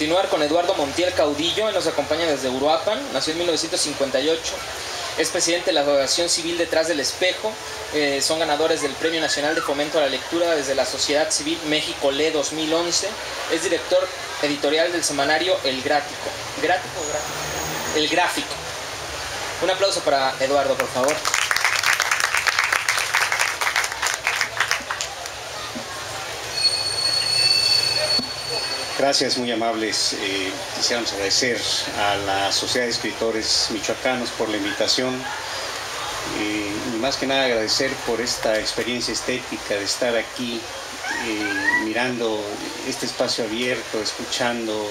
continuar con Eduardo Montiel Caudillo. Él nos acompaña desde Uruapan, nació en 1958. Es presidente de la Asociación Civil Detrás del Espejo. Son ganadores del Premio Nacional de Fomento a la Lectura desde la Sociedad Civil México Lee 2011. Es director editorial del semanario El Gráfico. El Gráfico. Un aplauso para Eduardo, por favor. Gracias, muy amables. Quisiéramos agradecer a la Sociedad de Escritores Michoacanos por la invitación y más que nada agradecer por esta experiencia estética de estar aquí mirando este espacio abierto, escuchando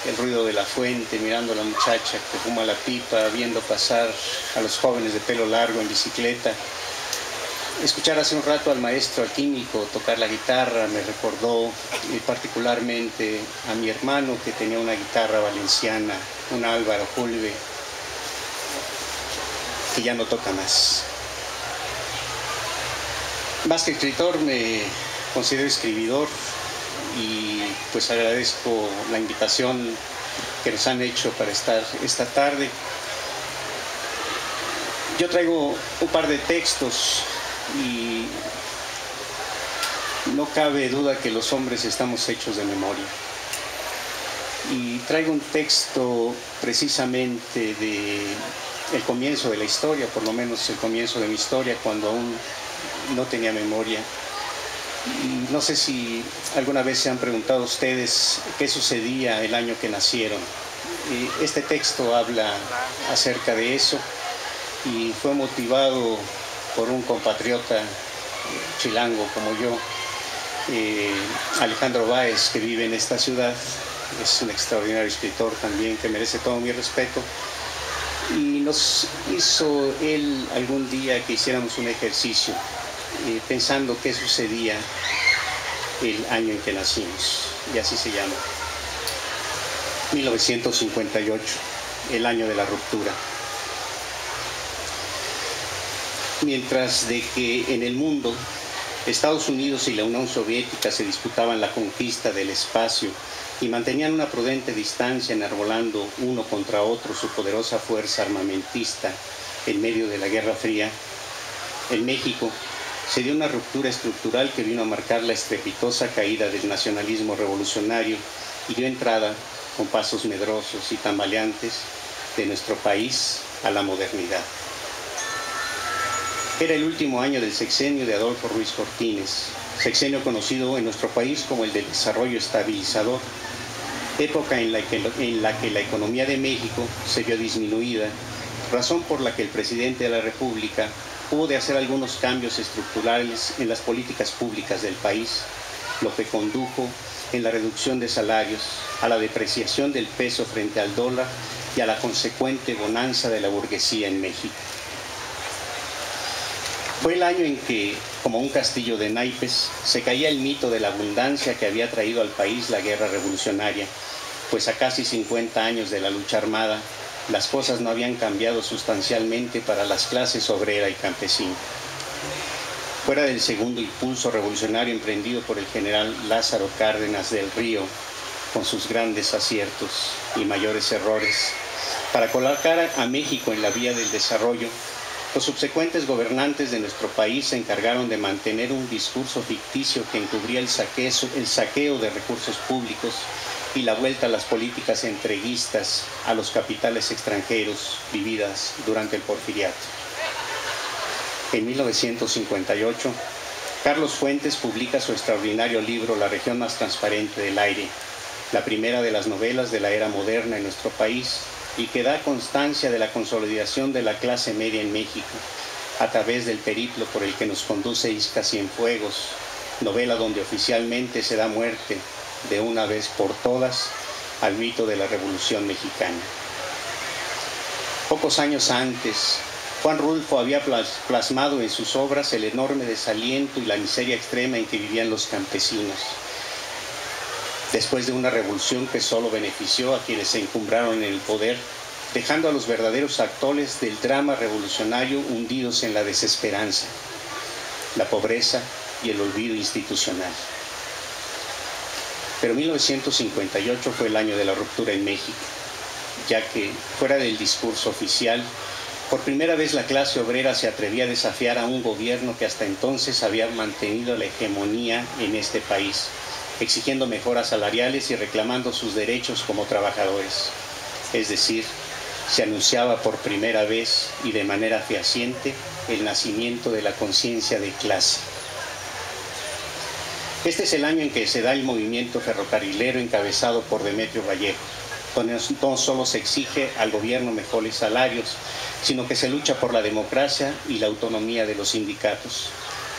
el ruido de la fuente, mirando a la muchacha que fuma la pipa, viendo pasar a los jóvenes de pelo largo en bicicleta. Escuchar hace un rato al maestro, al químico, tocar la guitarra me recordó particularmente a mi hermano que tenía una guitarra valenciana, una Álvaro Julve, que ya no toca más. Más que escritor me considero escribidor y pues agradezco la invitación que nos han hecho para estar esta tarde. Yo traigo un par de textos y no cabe duda que los hombres estamos hechos de memoria. Y traigo un texto precisamente del comienzo de la historia, por lo menos el comienzo de mi historia, cuando aún no tenía memoria. Y no sé si alguna vez se han preguntado ustedes qué sucedía el año que nacieron. Este texto habla acerca de eso y fue motivado por un compatriota chilango como yo, Alejandro Báez, que vive en esta ciudad. Es un extraordinario escritor también que merece todo mi respeto. Y nos hizo él algún día que hiciéramos un ejercicio pensando qué sucedía el año en que nacimos. Y así se llama. 1958, el año de la ruptura. Mientras de que en el mundo Estados Unidos y la Unión Soviética se disputaban la conquista del espacio y mantenían una prudente distancia enarbolando uno contra otro su poderosa fuerza armamentista en medio de la Guerra Fría, en México se dio una ruptura estructural que vino a marcar la estrepitosa caída del nacionalismo revolucionario y dio entrada, con pasos medrosos y tambaleantes, de nuestro país a la modernidad. Era el último año del sexenio de Adolfo Ruiz Cortines, sexenio conocido en nuestro país como el del desarrollo estabilizador, época en la que la economía de México se vio disminuida, razón por la que el presidente de la República hubo de hacer algunos cambios estructurales en las políticas públicas del país, lo que condujo en la reducción de salarios, a la depreciación del peso frente al dólar y a la consecuente bonanza de la burguesía en México. Fue el año en que, como un castillo de naipes, se caía el mito de la abundancia que había traído al país la guerra revolucionaria, pues a casi 50 años de la lucha armada, las cosas no habían cambiado sustancialmente para las clases obrera y campesina. Fuera del segundo impulso revolucionario emprendido por el general Lázaro Cárdenas del Río, con sus grandes aciertos y mayores errores, para colocar a México en la vía del desarrollo, los subsecuentes gobernantes de nuestro país se encargaron de mantener un discurso ficticio que encubría el saqueo de recursos públicos y la vuelta a las políticas entreguistas a los capitales extranjeros vividas durante el porfiriato. En 1958, Carlos Fuentes publica su extraordinario libro La región más transparente del aire, la primera de las novelas de la era moderna en nuestro país, y que da constancia de la consolidación de la clase media en México, a través del periplo por el que nos conduce Ixca Cienfuegos, novela donde oficialmente se da muerte, de una vez por todas, al mito de la Revolución Mexicana. Pocos años antes, Juan Rulfo había plasmado en sus obras el enorme desaliento y la miseria extrema en que vivían los campesinos, después de una revolución que solo benefició a quienes se encumbraron en el poder, dejando a los verdaderos actores del drama revolucionario hundidos en la desesperanza, la pobreza y el olvido institucional. Pero 1958 fue el año de la ruptura en México, ya que, fuera del discurso oficial, por primera vez la clase obrera se atrevía a desafiar a un gobierno que hasta entonces había mantenido la hegemonía en este país, exigiendo mejoras salariales y reclamando sus derechos como trabajadores. Es decir, se anunciaba por primera vez y de manera fehaciente el nacimiento de la conciencia de clase. Este es el año en que se da el movimiento ferrocarrilero encabezado por Demetrio Vallejo, donde no solo se exige al gobierno mejores salarios, sino que se lucha por la democracia y la autonomía de los sindicatos,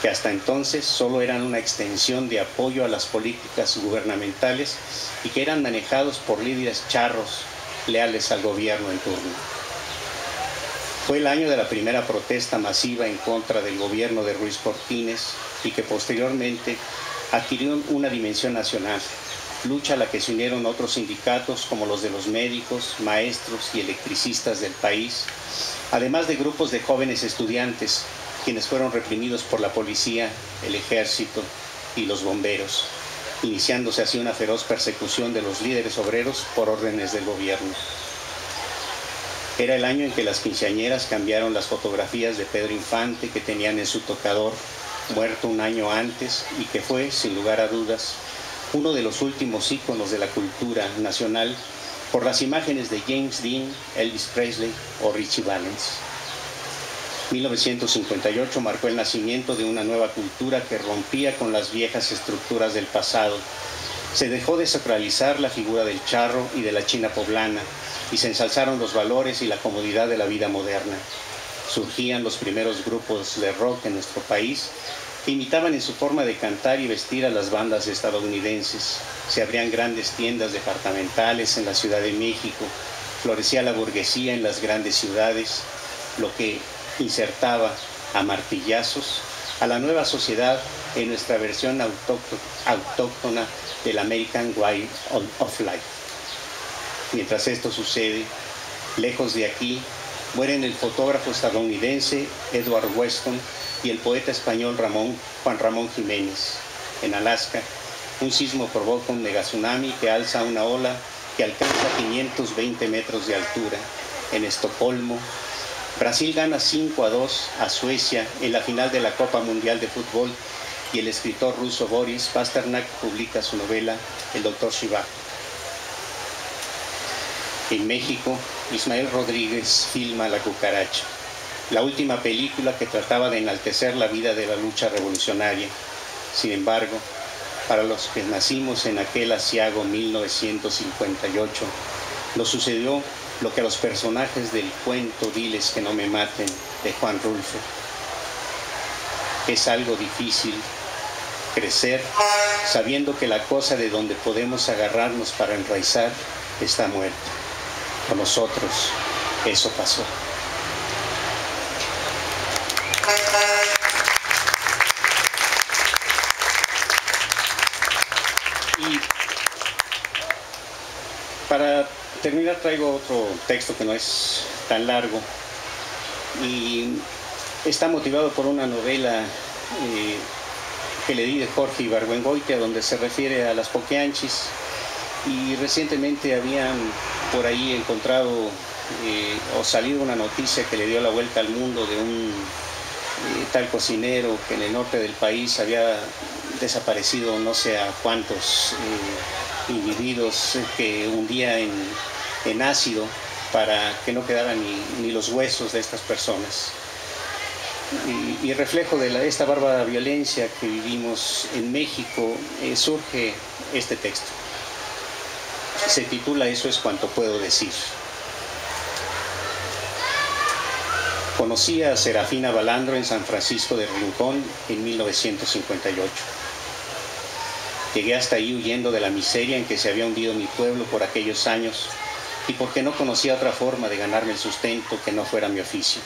que hasta entonces solo eran una extensión de apoyo a las políticas gubernamentales y que eran manejados por líderes charros leales al gobierno en turno. Fue el año de la primera protesta masiva en contra del gobierno de Ruiz Cortines y que posteriormente adquirió una dimensión nacional, lucha a la que se unieron otros sindicatos como los de los médicos, maestros y electricistas del país, además de grupos de jóvenes estudiantes, quienes fueron reprimidos por la policía, el ejército y los bomberos, iniciándose así una feroz persecución de los líderes obreros por órdenes del gobierno. Era el año en que las quinceañeras cambiaron las fotografías de Pedro Infante que tenían en su tocador, muerto un año antes, y que fue, sin lugar a dudas, uno de los últimos íconos de la cultura nacional por las imágenes de James Dean, Elvis Presley o Richie Valens. 1958 marcó el nacimiento de una nueva cultura que rompía con las viejas estructuras del pasado. Se dejó de sacralizar la figura del charro y de la china poblana y se ensalzaron los valores y la comodidad de la vida moderna. Surgían los primeros grupos de rock en nuestro país que imitaban en su forma de cantar y vestir a las bandas estadounidenses. Se abrían grandes tiendas departamentales en la Ciudad de México, florecía la burguesía en las grandes ciudades, lo que insertaba a martillazos a la nueva sociedad en nuestra versión autóctona del American Way of Life. Mientras esto sucede, lejos de aquí, mueren el fotógrafo estadounidense Edward Weston y el poeta español Juan Ramón Jiménez. En Alaska, un sismo provoca un megatsunami que alza una ola que alcanza 520 metros de altura. En Estocolmo, Brasil gana 5-2 a Suecia en la final de la Copa Mundial de Fútbol y el escritor ruso Boris Pasternak publica su novela El Doctor Zhivago. En México, Ismael Rodríguez filma La Cucaracha, la última película que trataba de enaltecer la vida de la lucha revolucionaria. Sin embargo, para los que nacimos en aquel aciago 1958, nos sucedió lo que a los personajes del cuento Diles que no me maten, de Juan Rulfo. Es algo difícil crecer sabiendo que la cosa de donde podemos agarrarnos para enraizar está muerta. Con nosotros eso pasó. Y para terminar traigo otro texto que no es tan largo y está motivado por una novela que le di de Jorge Ibargüengoitia, donde se refiere a las Poquianchis, y recientemente habían por ahí encontrado o salido una noticia que le dio la vuelta al mundo de un tal cocinero que en el norte del país había desaparecido no sé a cuántos individuos que hundía en ácido para que no quedaran ni los huesos de estas personas. Y reflejo de esta bárbara violencia que vivimos en México, surge este texto. Se titula Eso es cuanto puedo decir. Conocí a Serafina Balandro en San Francisco de Rincón en 1958. Llegué hasta ahí huyendo de la miseria en que se había hundido mi pueblo por aquellos años y porque no conocía otra forma de ganarme el sustento que no fuera mi oficio.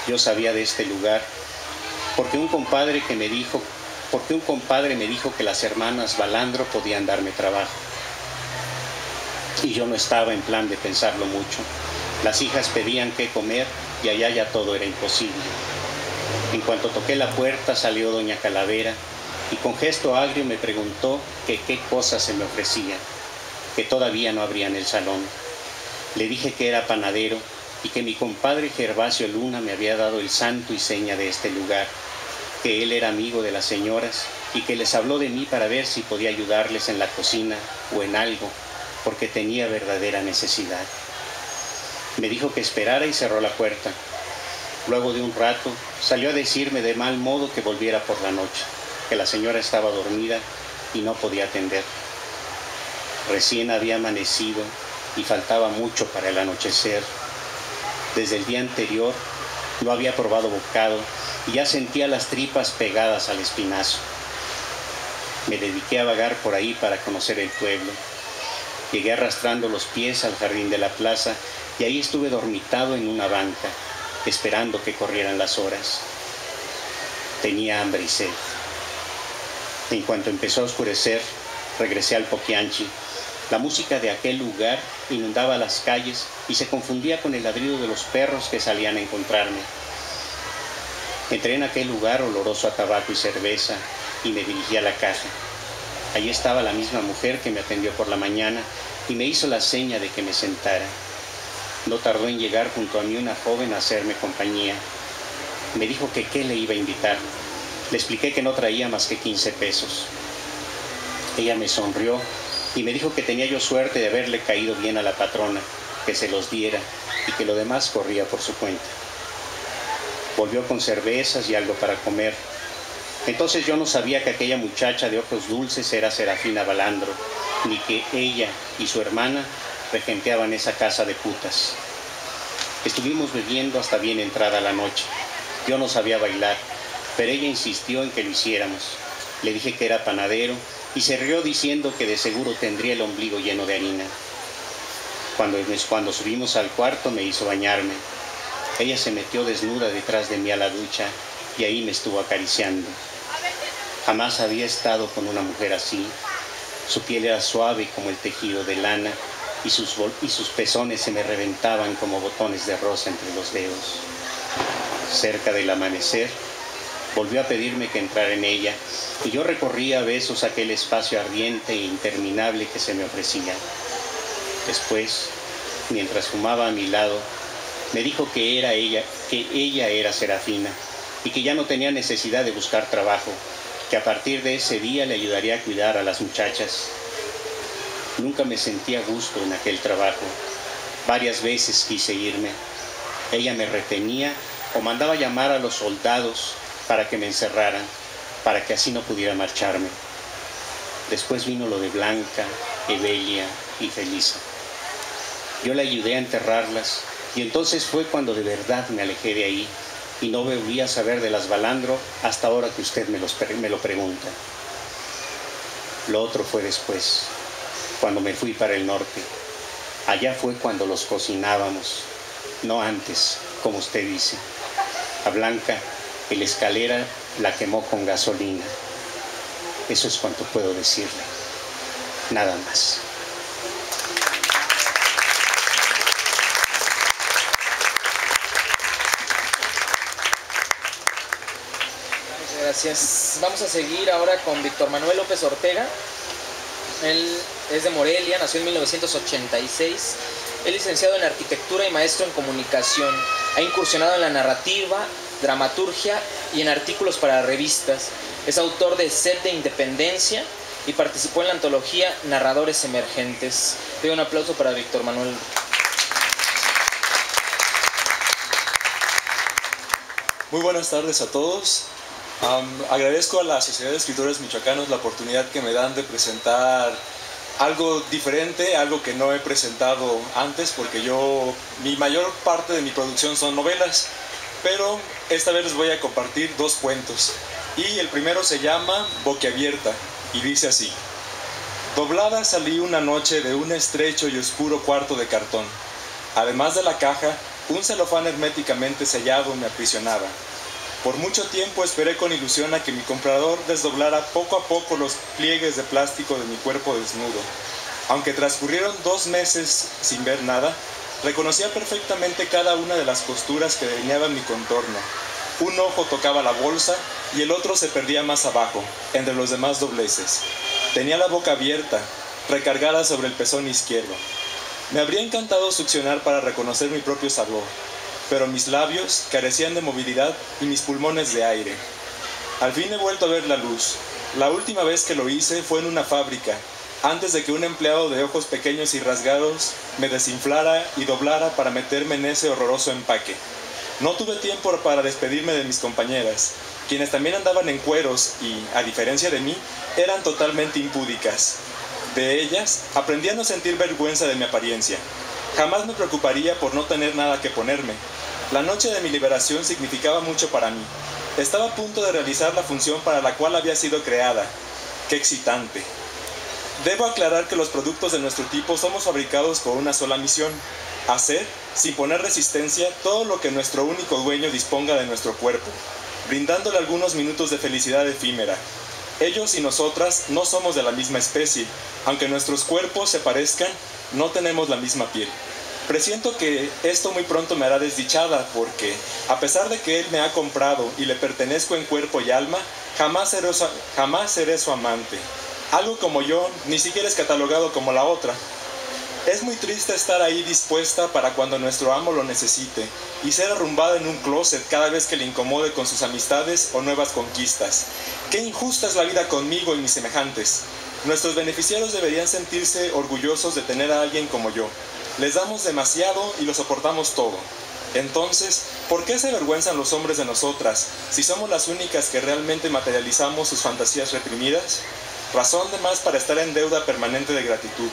Yo sabía de este lugar porque un compadre me dijo que las hermanas Balandro podían darme trabajo. Y yo no estaba en plan de pensarlo mucho. Las hijas pedían qué comer y allá ya todo era imposible. En cuanto toqué la puerta salió doña Calavera y con gesto agrio me preguntó que qué cosas se me ofrecían, que todavía no abrían el salón. Le dije que era panadero y que mi compadre Gervasio Luna me había dado el santo y seña de este lugar, que él era amigo de las señoras y que les habló de mí para ver si podía ayudarles en la cocina o en algo, porque tenía verdadera necesidad. Me dijo que esperara y cerró la puerta. Luego de un rato salió a decirme de mal modo que volviera por la noche, que la señora estaba dormida y no podía atender. Recién había amanecido y faltaba mucho para el anochecer. Desde el día anterior no había probado bocado y ya sentía las tripas pegadas al espinazo. Me dediqué a vagar por ahí para conocer el pueblo. Llegué arrastrando los pies al jardín de la plaza y ahí estuve dormitado en una banca, esperando que corrieran las horas. Tenía hambre y sed. En cuanto empezó a oscurecer, regresé al Poquianchi. La música de aquel lugar inundaba las calles y se confundía con el ladrido de los perros que salían a encontrarme. Entré en aquel lugar oloroso a tabaco y cerveza y me dirigí a la caja. Allí estaba la misma mujer que me atendió por la mañana y me hizo la seña de que me sentara. No tardó en llegar junto a mí una joven a hacerme compañía. Me dijo que qué le iba a invitar. Le expliqué que no traía más que 15 pesos. Ella me sonrió y me dijo que tenía yo suerte de haberle caído bien a la patrona, que se los diera y que lo demás corría por su cuenta. Volvió con cervezas y algo para comer. Entonces yo no sabía que aquella muchacha de ojos dulces era Serafina Balandro, ni que ella y su hermana regenteaban esa casa de putas. Estuvimos bebiendo hasta bien entrada la noche. Yo no sabía bailar, pero ella insistió en que lo hiciéramos. Le dije que era panadero y se rió diciendo que de seguro tendría el ombligo lleno de harina. Cuando subimos al cuarto me hizo bañarme. Ella se metió desnuda detrás de mí a la ducha y ahí me estuvo acariciando. Jamás había estado con una mujer así. Su piel era suave como el tejido de lana y sus pezones se me reventaban como botones de rosa entre los dedos. Cerca del amanecer, volvió a pedirme que entrara en ella y yo recorría a besos aquel espacio ardiente e interminable que se me ofrecía. Después, mientras fumaba a mi lado, me dijo que ella era Serafina y que ya no tenía necesidad de buscar trabajo, que a partir de ese día le ayudaría a cuidar a las muchachas. Nunca me sentí a gusto en aquel trabajo. Varias veces quise irme. Ella me retenía o mandaba llamar a los soldados para que me encerraran, para que así no pudiera marcharme. Después vino lo de Blanca, Evelia y Felisa. Yo le ayudé a enterrarlas y entonces fue cuando de verdad me alejé de ahí y no volví a saber de las Balandro hasta ahora que usted me lo pregunta. Lo otro fue después, cuando me fui para el norte. Allá fue cuando los cocinábamos, no antes, como usted dice. A Blanca, el escalera la quemó con gasolina. Eso es cuanto puedo decirle. Nada más. Gracias. Vamos a seguir ahora con Víctor Manuel López Ortega. Él es de Morelia, nació en 1986. Es licenciado en arquitectura y maestro en comunicación. Ha incursionado en la narrativa, dramaturgia y en artículos para revistas. Es autor de Set de Independencia y participó en la antología Narradores Emergentes. Pido un aplauso para Víctor Manuel. Muy buenas tardes a todos. Agradezco a la Sociedad de Escritores Michoacanos la oportunidad que me dan de presentar algo diferente, algo que no he presentado antes, porque mi mayor parte de mi producción son novelas, pero esta vez les voy a compartir 2 cuentos. Y el primero se llama Boquiabierta y dice así: Doblada salí una noche de un estrecho y oscuro cuarto de cartón. Además de la caja, un celofán herméticamente sellado me aprisionaba. Por mucho tiempo esperé con ilusión a que mi comprador desdoblara poco a poco los pliegues de plástico de mi cuerpo desnudo. Aunque transcurrieron 2 meses sin ver nada, reconocía perfectamente cada una de las costuras que delineaban mi contorno. Un ojo tocaba la bolsa y el otro se perdía más abajo, entre los demás dobleces. Tenía la boca abierta, recargada sobre el pezón izquierdo. Me habría encantado succionar para reconocer mi propio sabor, pero mis labios carecían de movilidad y mis pulmones de aire. Al fin he vuelto a ver la luz. La última vez que lo hice fue en una fábrica, antes de que un empleado de ojos pequeños y rasgados me desinflara y doblara para meterme en ese horroroso empaque. No tuve tiempo para despedirme de mis compañeras, quienes también andaban en cueros y, a diferencia de mí, eran totalmente impúdicas. De ellas, aprendí a no sentir vergüenza de mi apariencia. Jamás me preocuparía por no tener nada que ponerme. La noche de mi liberación significaba mucho para mí. Estaba a punto de realizar la función para la cual había sido creada. ¡Qué excitante! Debo aclarar que los productos de nuestro tipo somos fabricados con una sola misión: hacer, sin poner resistencia, todo lo que nuestro único dueño disponga de nuestro cuerpo, brindándole algunos minutos de felicidad efímera. Ellos y nosotras no somos de la misma especie. Aunque nuestros cuerpos se parezcan, no tenemos la misma piel. Presiento que esto muy pronto me hará desdichada porque, a pesar de que él me ha comprado y le pertenezco en cuerpo y alma, jamás seré su amante. Algo como yo ni siquiera es catalogado como la otra. Es muy triste estar ahí dispuesta para cuando nuestro amo lo necesite y ser arrumbada en un closet cada vez que le incomode con sus amistades o nuevas conquistas. ¡Qué injusta es la vida conmigo y mis semejantes! Nuestros beneficiarios deberían sentirse orgullosos de tener a alguien como yo. Les damos demasiado y lo soportamos todo. Entonces, ¿por qué se avergüenzan los hombres de nosotras si somos las únicas que realmente materializamos sus fantasías reprimidas? Razón de más para estar en deuda permanente de gratitud.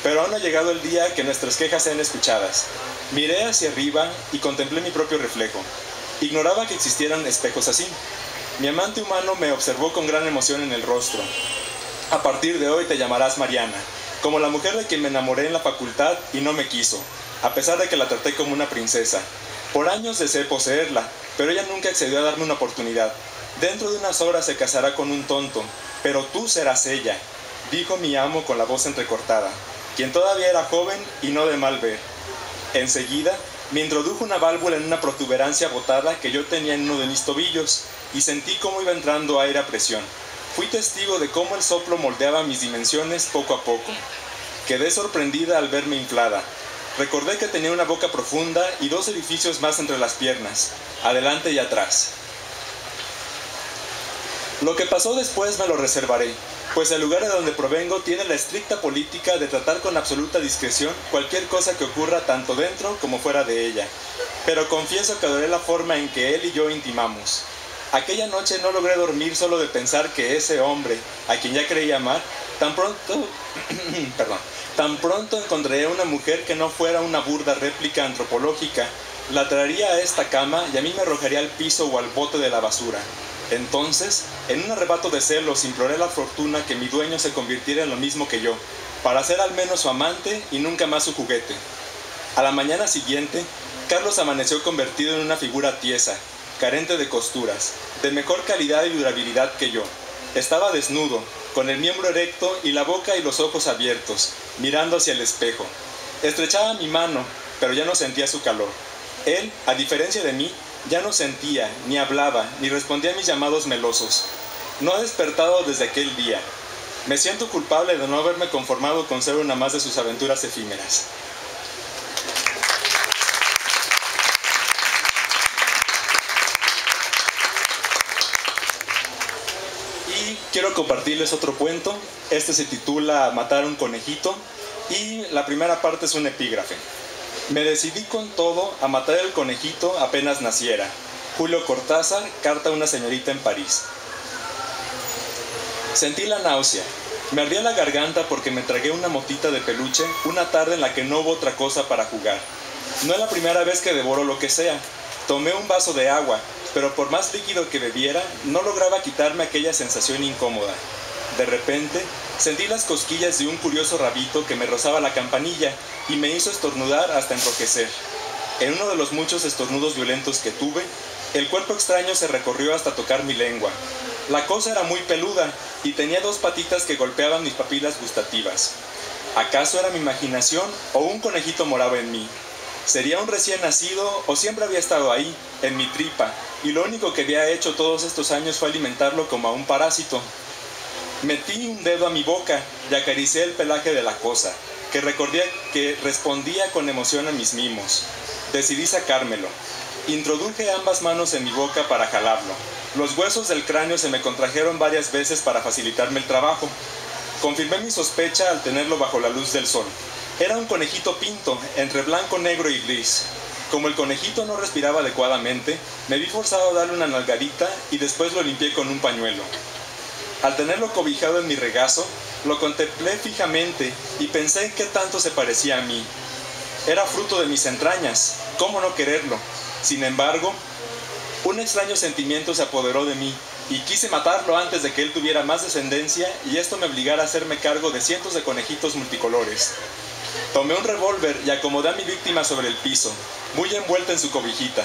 Pero aún no ha llegado el día que nuestras quejas sean escuchadas. Miré hacia arriba y contemplé mi propio reflejo. Ignoraba que existieran espejos así. Mi amante humano me observó con gran emoción en el rostro. A partir de hoy te llamarás Mariana, como la mujer de quien me enamoré en la facultad y no me quiso, a pesar de que la traté como una princesa. Por años deseé poseerla, pero ella nunca accedió a darme una oportunidad. Dentro de unas horas se casará con un tonto, pero tú serás ella, dijo mi amo con la voz entrecortada, quien todavía era joven y no de mal ver. Enseguida, me introdujo una válvula en una protuberancia botada que yo tenía en uno de mis tobillos, y sentí cómo iba entrando aire a presión. Fui testigo de cómo el soplo moldeaba mis dimensiones poco a poco. Quedé sorprendida al verme inflada. Recordé que tenía una boca profunda y dos orificios más entre las piernas, adelante y atrás. Lo que pasó después me lo reservaré, pues el lugar de donde provengo tiene la estricta política de tratar con absoluta discreción cualquier cosa que ocurra tanto dentro como fuera de ella. Pero confieso que adoré la forma en que él y yo intimamos. Aquella noche no logré dormir solo de pensar que ese hombre, a quien ya creía amar, tan pronto encontraría una mujer que no fuera una burda réplica antropológica, la traería a esta cama y a mí me arrojaría al piso o al bote de la basura. Entonces, en un arrebato de celos, imploré la fortuna que mi dueño se convirtiera en lo mismo que yo, para ser al menos su amante y nunca más su juguete. A la mañana siguiente, Carlos amaneció convertido en una figura tiesa, carente de costuras, de mejor calidad y durabilidad que yo. Estaba desnudo, con el miembro erecto y la boca y los ojos abiertos, mirando hacia el espejo. Estrechaba mi mano, pero ya no sentía su calor. Él, a diferencia de mí, ya no sentía, ni hablaba, ni respondía a mis llamados melosos. No he despertado desde aquel día. Me siento culpable de no haberme conformado con ser una más de sus aventuras efímeras. Quiero compartirles otro cuento. Este se titula Matar a un conejito y la primera parte es un epígrafe. Me decidí con todo a matar el conejito apenas naciera. Julio Cortázar, carta a una señorita en París. Sentí la náusea. Me ardía la garganta porque me tragué una motita de peluche una tarde en la que no hubo otra cosa para jugar. No es la primera vez que devoro lo que sea. Tomé un vaso de agua, pero por más líquido que bebiera, no lograba quitarme aquella sensación incómoda. De repente, sentí las cosquillas de un curioso rabito que me rozaba la campanilla y me hizo estornudar hasta enrojecer. En uno de los muchos estornudos violentos que tuve, el cuerpo extraño se recorrió hasta tocar mi lengua. La cosa era muy peluda y tenía dos patitas que golpeaban mis papilas gustativas. ¿Acaso era mi imaginación o un conejito moraba en mí? ¿Sería un recién nacido o siempre había estado ahí, en mi tripa, y lo único que había hecho todos estos años fue alimentarlo como a un parásito? Metí un dedo a mi boca y acaricié el pelaje de la cosa, que respondía con emoción a mis mimos. Decidí sacármelo. Introduje ambas manos en mi boca para jalarlo. Los huesos del cráneo se me contrajeron varias veces para facilitarme el trabajo. Confirmé mi sospecha al tenerlo bajo la luz del sol. Era un conejito pinto, entre blanco, negro y gris. Como el conejito no respiraba adecuadamente, me vi forzado a darle una nalgadita y después lo limpié con un pañuelo. Al tenerlo cobijado en mi regazo, lo contemplé fijamente y pensé en qué tanto se parecía a mí. Era fruto de mis entrañas, ¿cómo no quererlo? Sin embargo, un extraño sentimiento se apoderó de mí y quise matarlo antes de que él tuviera más descendencia y esto me obligara a hacerme cargo de cientos de conejitos multicolores. Tomé un revólver y acomodé a mi víctima sobre el piso, muy envuelta en su cobijita.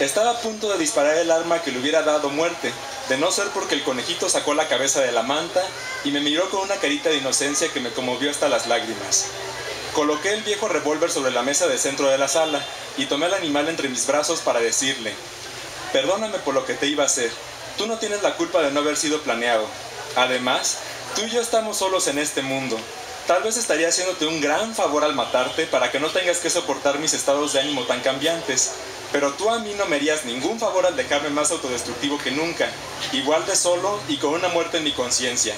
Estaba a punto de disparar el arma que le hubiera dado muerte, de no ser porque el conejito sacó la cabeza de la manta y me miró con una carita de inocencia que me conmovió hasta las lágrimas. Coloqué el viejo revólver sobre la mesa del centro de la sala y tomé al animal entre mis brazos para decirle: perdóname por lo que te iba a hacer. Tú no tienes la culpa de no haber sido planeado. Además, tú y yo estamos solos en este mundo. Tal vez estaría haciéndote un gran favor al matarte para que no tengas que soportar mis estados de ánimo tan cambiantes. Pero tú a mí no me harías ningún favor al dejarme más autodestructivo que nunca, igual de solo y con una muerte en mi conciencia.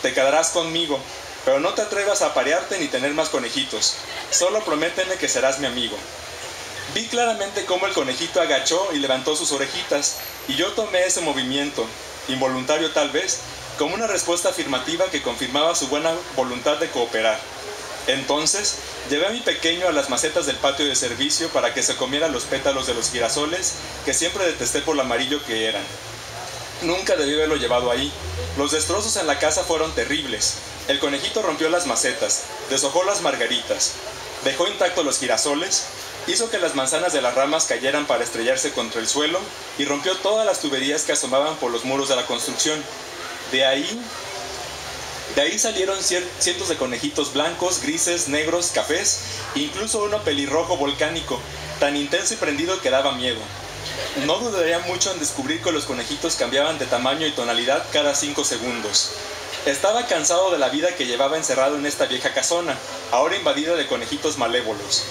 Te quedarás conmigo, pero no te atrevas a aparearte ni tener más conejitos. Solo prométeme que serás mi amigo. Vi claramente cómo el conejito agachó y levantó sus orejitas, y yo tomé ese movimiento, involuntario tal vez, como una respuesta afirmativa que confirmaba su buena voluntad de cooperar. Entonces, llevé a mi pequeño a las macetas del patio de servicio para que se comiera los pétalos de los girasoles que siempre detesté por lo amarillo que eran. Nunca debí haberlo llevado ahí. Los destrozos en la casa fueron terribles. El conejito rompió las macetas, deshojó las margaritas, dejó intactos los girasoles, hizo que las manzanas de las ramas cayeran para estrellarse contra el suelo y rompió todas las tuberías que asomaban por los muros de la construcción. De ahí salieron cientos de conejitos blancos, grises, negros, cafés, incluso uno pelirrojo volcánico, tan intenso y prendido que daba miedo. No dudaría mucho en descubrir que los conejitos cambiaban de tamaño y tonalidad cada 5 segundos. Estaba cansado de la vida que llevaba encerrado en esta vieja casona, ahora invadida de conejitos malévolos.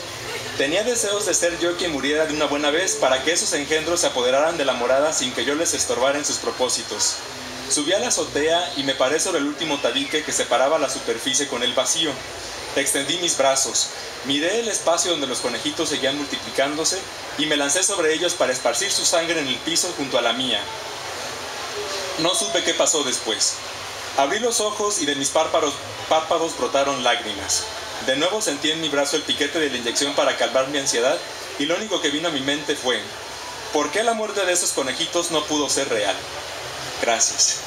Tenía deseos de ser yo quien muriera de una buena vez para que esos engendros se apoderaran de la morada sin que yo les estorbara en sus propósitos. Subí a la azotea y me paré sobre el último tabique que separaba la superficie con el vacío. Extendí mis brazos, miré el espacio donde los conejitos seguían multiplicándose y me lancé sobre ellos para esparcir su sangre en el piso junto a la mía. No supe qué pasó después. Abrí los ojos y de mis párpados brotaron lágrimas. De nuevo sentí en mi brazo el piquete de la inyección para calmar mi ansiedad y lo único que vino a mi mente fue: ¿por qué la muerte de esos conejitos no pudo ser real? Gracias.